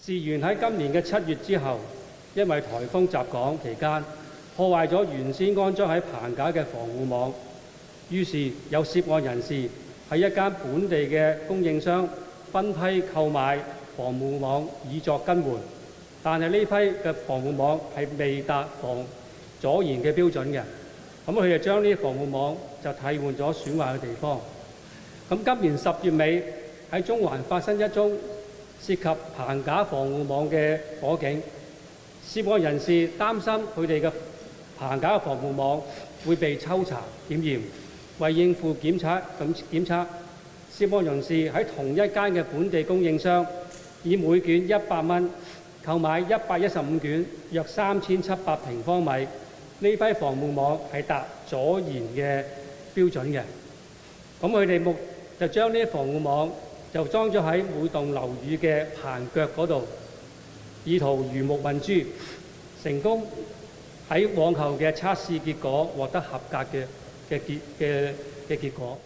事源喺今年嘅7月之後，因為颱風襲港期間破壞咗原先安裝喺棚架嘅防護網，於是有涉案人士喺一間本地嘅供應商分批購買防護網以作更換，但係呢批嘅防護網係未達防阻燃嘅標準嘅，咁佢哋將呢啲防護網就替換咗損壞嘅地方。咁今年10月尾喺中環發生一宗涉及棚架防護網嘅火警，涉案人士擔心佢哋嘅棚架嘅防護網會被抽查檢驗，為應付檢測，涉案人士喺同一間嘅本地供應商以每卷100蚊購買115卷，約3700平方米。呢批防護網係達阻燃嘅標準嘅，咁佢哋就將呢啲防護網就裝咗喺每棟樓宇嘅棚腳嗰度，意圖魚目混珠，成功喺往後嘅測試結果獲得合格嘅結果。